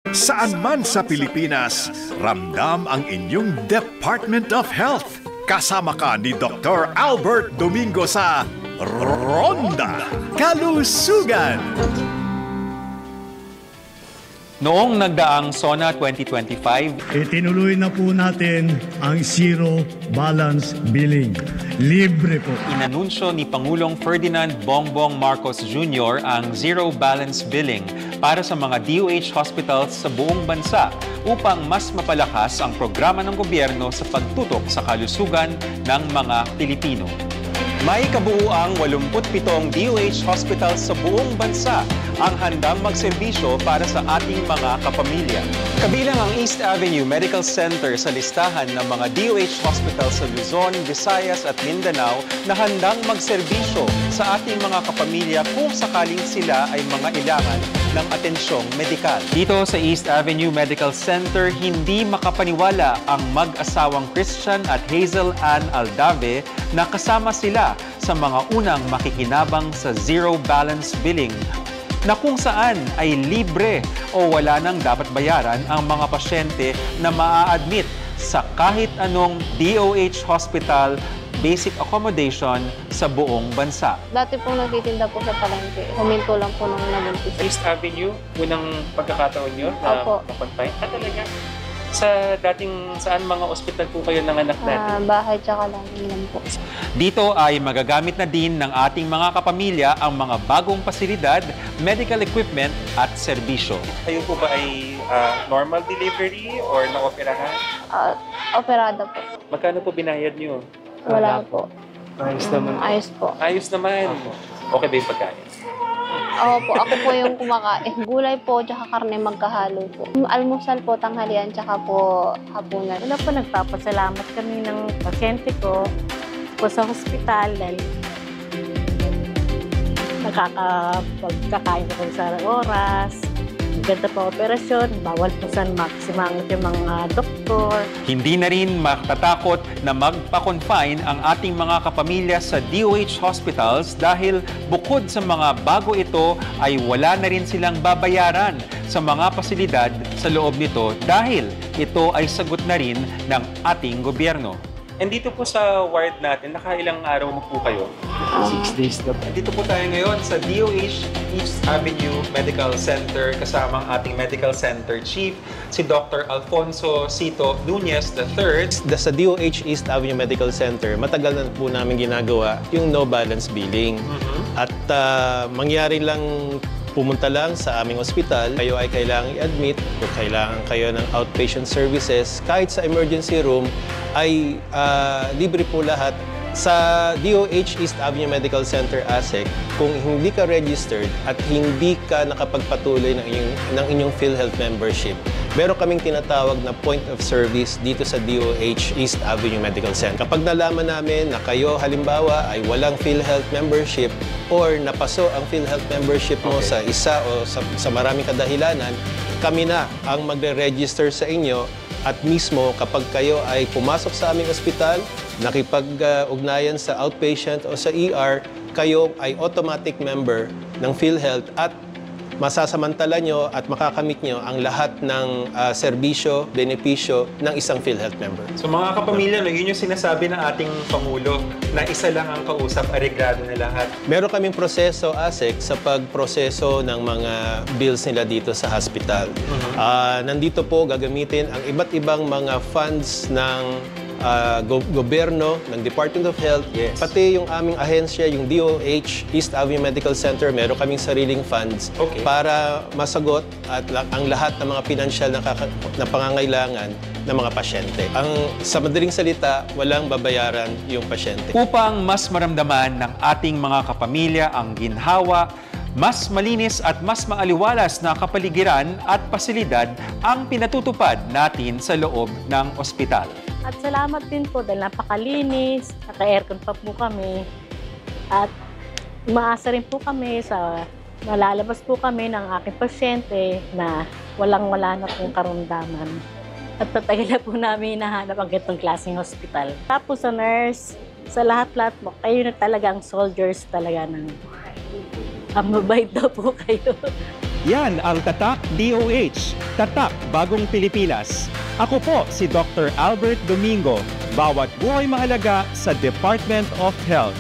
Saan man sa Pilipinas, ramdam ang inyong Department of Health. Kasama ka ni Dr. Albert Domingo sa Ronda Kalusugan. Noong nagdaang SONA 2025, itinuloy na po natin ang Zero Balance Billing. Libre po. inanunsyo ni Pangulong Ferdinand Bongbong Marcos Jr. ang Zero Balance Billing para sa mga DOH hospitals sa buong bansa upang mas mapalakas ang programa ng gobyerno sa pagtutok sa kalusugan ng mga Pilipino. May kabuuang 87 DOH hospitals sa buong bansa ang handang magserbisyo para sa ating mga kapamilya. Kabilang ang East Avenue Medical Center sa listahan ng mga DOH hospitals sa Luzon, Visayas at Mindanao na handang magserbisyo sa ating mga kapamilya kung sakaling sila ay mga ilangan ng atensyong medikal. Dito sa East Avenue Medical Center, hindi makapaniwala ang mag-asawang Christian at Hazel Ann Aldave na kasama sila sa mga unang makikinabang sa Zero Balance Billing na kung saan ay libre o wala nang dapat bayaran ang mga pasyente na maa-admit sa kahit anong DOH hospital basic accommodation sa buong bansa. Dati pong nagtitinda po sa palengke. Huminto lang po nung nabuntis. East Avenue, unang pagkakataon nyo na Opo. makonfine? Talaga? Sa dating, saan mga ospital po kayo nanganak natin? Bahay tsaka lang ilan po. Dito ay magagamit na din ng ating mga kapamilya ang mga bagong pasilidad, medical equipment at serbisyo. Kayo po ba ay normal delivery or na-operahan? Operada po. Magkano po binayad nyo? Wala po. Ayos naman. Ayos po. Ayos naman. Okay ba yung pagkain? Ako po yung kumakain. Gulay po tsaka karne magkahalo po. Almusal po, tanghalian tsaka po hapunan. Wala po, nagpapasalamat kami ng pasyente ko po sa hospital dahil nakakapagkakain ko sa oras. Ganda po operasyon, bawal po sa maximum yung mga doktor. Hindi na rin matatakot na magpa-confine ang ating mga kapamilya sa DOH hospitals dahil bukod sa mga bago ito ay wala na rin silang babayaran sa mga pasilidad sa loob nito dahil ito ay sagot na rin ng ating gobyerno. And dito po sa ward natin, nakailang araw na po kayo? 6 days na po. Dito po tayo ngayon sa DOH East Avenue Medical Center kasama ang ating Medical Center Chief, si Dr. Alfonso Cito Nunez III. Sa DOH East Avenue Medical Center, matagal na po namin ginagawa yung no balance billing. At mangyari lang pumunta lang sa aming ospital, kayo ay kailangang i-admit o kailangan kayo ng outpatient services, kahit sa emergency room, ay libre po lahat. Sa DOH East Avenue Medical Center, ASEC, kung hindi ka registered at hindi ka nakapagpatuloy ng inyong PhilHealth membership, meron kaming tinatawag na point of service dito sa DOH East Avenue Medical Center. Kapag nalaman namin na kayo, halimbawa, ay walang PhilHealth membership or napaso ang PhilHealth membership mo sa isa o sa maraming kadahilanan, kami na ang magre-register sa inyo at mismo kapag kayo ay pumasok sa aming ospital, nakipag-ugnayan sa outpatient o sa ER, kayo ay automatic member ng PhilHealth at masasamantala nyo at makakamit nyo ang lahat ng serbisyo, benepisyo ng isang PhilHealth member. So mga kapamilya, no, yun yung sinasabi ng ating Pangulo na isa lang ang kausap, areglado na lahat. Meron kaming proseso, ASEC, sa pagproseso ng mga bills nila dito sa hospital. Nandito po gagamitin ang iba't ibang mga funds ng gobyerno, ng Department of Health, pati yung aming ahensya, yung DOH East Avenue Medical Center, meron kaming sariling funds para masagot at ang lahat ng mga pinansyal na pangangailangan ng mga pasyente. Sa madaling salita, walang babayaran yung pasyente. Upang mas maramdaman ng ating mga kapamilya ang ginhawa, mas malinis at mas maaliwalas na kapaligiran at pasilidad ang pinatutupad natin sa loob ng ospital. At salamat din po dahil napakalinis, naka-aircon pa po kami. At umaasa rin po kami sa malalabas po kami ng aking pasyente na walang-wala na pong karamdaman. At tatagal na po namin hinahanap ang ganitong klaseng hospital. Tapos sa nurse, sa lahat-lahat mo, kayo na talagang soldiers talaga ng mabait daw po kayo. Yan ang Tatak DOH, Tatak Bagong Pilipinas. Ako po si Dr. Albert Domingo, bawat buhay mahalaga sa Department of Health.